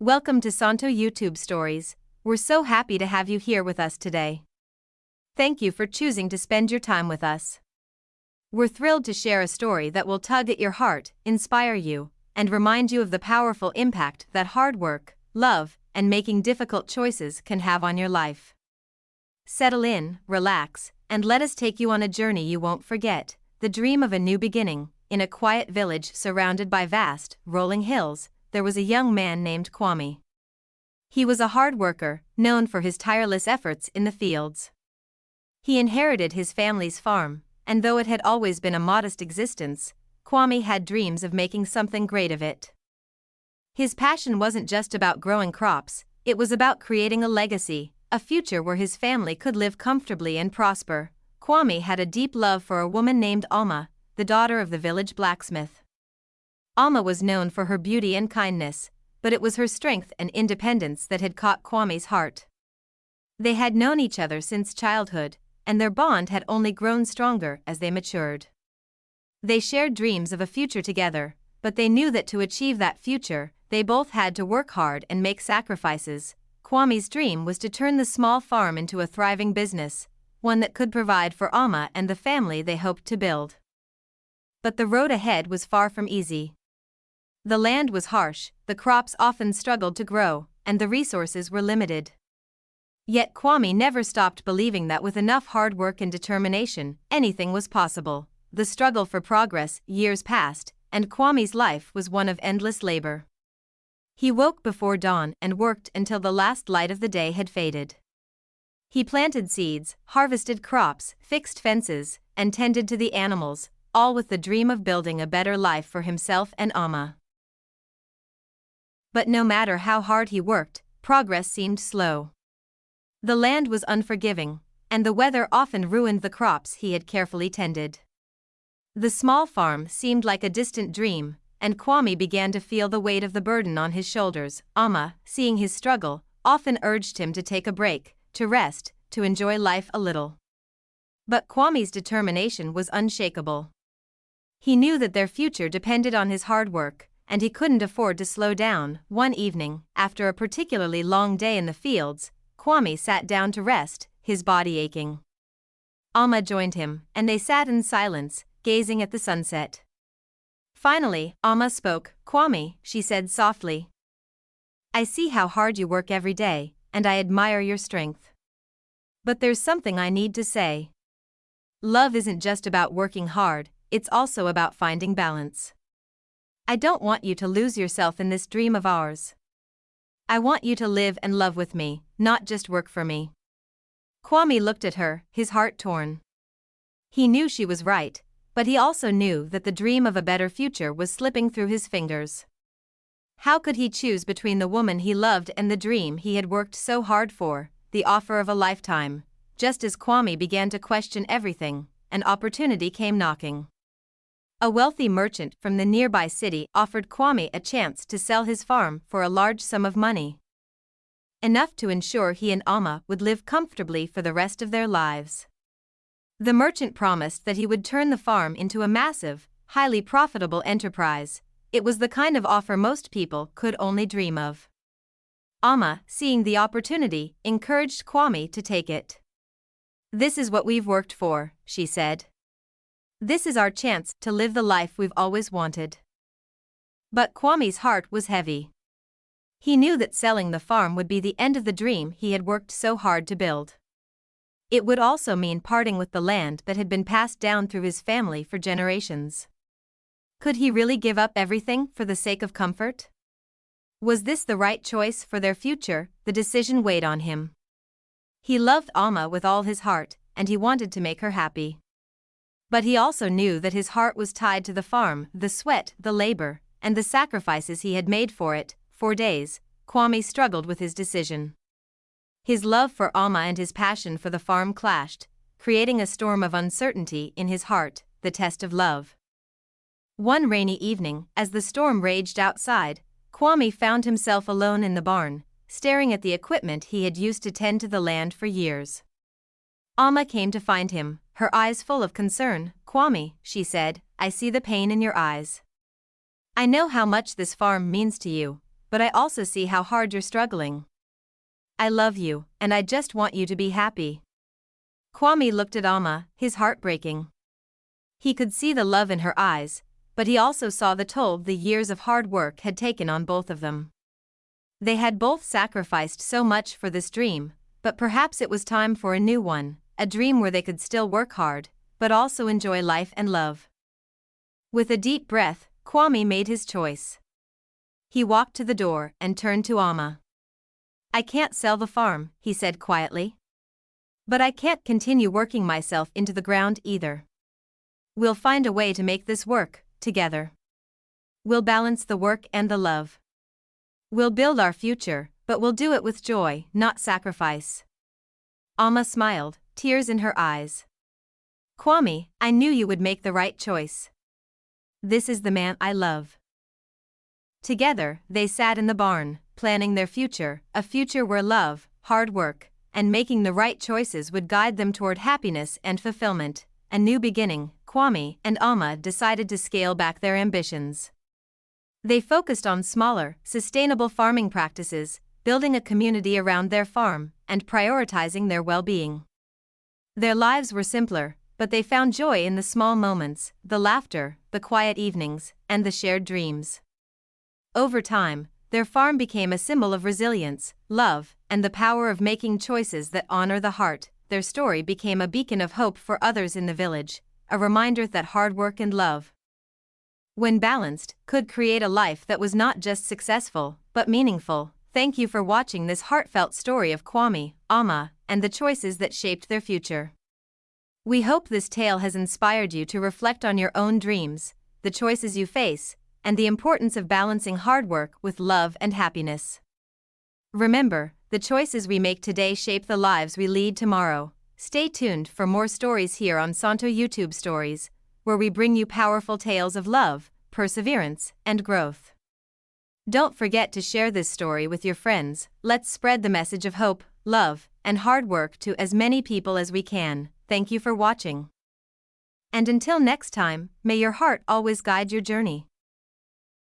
Welcome to Santo YouTube Stories. We're so happy to have you here with us today. Thank you for choosing to spend your time with us. We're thrilled to share a story that will tug at your heart, inspire you, and remind you of the powerful impact that hard work, love, and making difficult choices can have on your life. Settle in, relax, and let us take you on a journey you won't forget, the dream of a new beginning. In a quiet village surrounded by vast, rolling hills, there was a young man named Kwame. He was a hard worker, known for his tireless efforts in the fields. He inherited his family's farm, and though it had always been a modest existence, Kwame had dreams of making something great of it. His passion wasn't just about growing crops, it was about creating a legacy, a future where his family could live comfortably and prosper. Kwame had a deep love for a woman named Alma, the daughter of the village blacksmith. Alma was known for her beauty and kindness, but it was her strength and independence that had caught Kwame's heart. They had known each other since childhood, and their bond had only grown stronger as they matured. They shared dreams of a future together, but they knew that to achieve that future, they both had to work hard and make sacrifices. Kwame's dream was to turn the small farm into a thriving business, one that could provide for Alma and the family they hoped to build. But the road ahead was far from easy. The land was harsh, the crops often struggled to grow, and the resources were limited. Yet Kwame never stopped believing that with enough hard work and determination, anything was possible. The struggle for progress, years passed, and Kwame's life was one of endless labor. He woke before dawn and worked until the last light of the day had faded. He planted seeds, harvested crops, fixed fences, and tended to the animals, all with the dream of building a better life for himself and Alma. But no matter how hard he worked, progress seemed slow. The land was unforgiving, and the weather often ruined the crops he had carefully tended. The small farm seemed like a distant dream, and Kwame began to feel the weight of the burden on his shoulders. Alma, seeing his struggle, often urged him to take a break, to rest, to enjoy life a little. But Kwame's determination was unshakable. He knew that their future depended on his hard work, and he couldn't afford to slow down. One evening, after a particularly long day in the fields, Kwame sat down to rest, his body aching. Alma joined him, and they sat in silence, gazing at the sunset. Finally, Alma spoke. "Kwame," she said softly, "I see how hard you work every day, and I admire your strength. But there's something I need to say. Love isn't just about working hard, it's also about finding balance. I don't want you to lose yourself in this dream of ours. I want you to live and love with me, not just work for me." Kwame looked at her, his heart torn. He knew she was right, but he also knew that the dream of a better future was slipping through his fingers. How could he choose between the woman he loved and the dream he had worked so hard for, the offer of a lifetime? Just as Kwame began to question everything, an opportunity came knocking. A wealthy merchant from the nearby city offered Kwame a chance to sell his farm for a large sum of money. Enough to ensure he and Alma would live comfortably for the rest of their lives. The merchant promised that he would turn the farm into a massive, highly profitable enterprise. It was the kind of offer most people could only dream of. Alma, seeing the opportunity, encouraged Kwame to take it. "This is what we've worked for," she said. "This is our chance to live the life we've always wanted." But Kwame's heart was heavy. He knew that selling the farm would be the end of the dream he had worked so hard to build. It would also mean parting with the land that had been passed down through his family for generations. Could he really give up everything for the sake of comfort? Was this the right choice for their future? The decision weighed on him. He loved Alma with all his heart, and he wanted to make her happy. But he also knew that his heart was tied to the farm, the sweat, the labor, and the sacrifices he had made for it. For days, Kwame struggled with his decision. His love for Alma and his passion for the farm clashed, creating a storm of uncertainty in his heart, the test of love. One rainy evening, as the storm raged outside, Kwame found himself alone in the barn, staring at the equipment he had used to tend to the land for years. Alma came to find him, her eyes full of concern. "Kwame," she said, "I see the pain in your eyes. I know how much this farm means to you, but I also see how hard you're struggling. I love you, and I just want you to be happy." Kwame looked at Amma, his heart breaking. He could see the love in her eyes, but he also saw the toll the years of hard work had taken on both of them. They had both sacrificed so much for this dream, but perhaps it was time for a new one, a dream where they could still work hard, but also enjoy life and love. With a deep breath, Kwame made his choice. He walked to the door and turned to Amma. "I can't sell the farm," he said quietly. "But I can't continue working myself into the ground either. We'll find a way to make this work, together. We'll balance the work and the love. We'll build our future, but we'll do it with joy, not sacrifice." Amma smiled, tears in her eyes. "Kwame, I knew you would make the right choice. This is the man I love." Together, they sat in the barn, planning their future, a future where love, hard work, and making the right choices would guide them toward happiness and fulfillment. A new beginning. Kwame and Amma decided to scale back their ambitions. They focused on smaller, sustainable farming practices, building a community around their farm, and prioritizing their well-being. Their lives were simpler, but they found joy in the small moments, the laughter, the quiet evenings, and the shared dreams. Over time, their farm became a symbol of resilience, love, and the power of making choices that honor the heart. Their story became a beacon of hope for others in the village, a reminder that hard work and love, when balanced, could create a life that was not just successful, but meaningful. Thank you for watching this heartfelt story of Kwame, Amma, and the choices that shaped their future. We hope this tale has inspired you to reflect on your own dreams, the choices you face, and the importance of balancing hard work with love and happiness. Remember, the choices we make today shape the lives we lead tomorrow. Stay tuned for more stories here on Santo YouTube Stories, where we bring you powerful tales of love, perseverance, and growth. Don't forget to share this story with your friends. Let's spread the message of hope, love, and hard work to as many people as we can. Thank you for watching. And until next time, may your heart always guide your journey.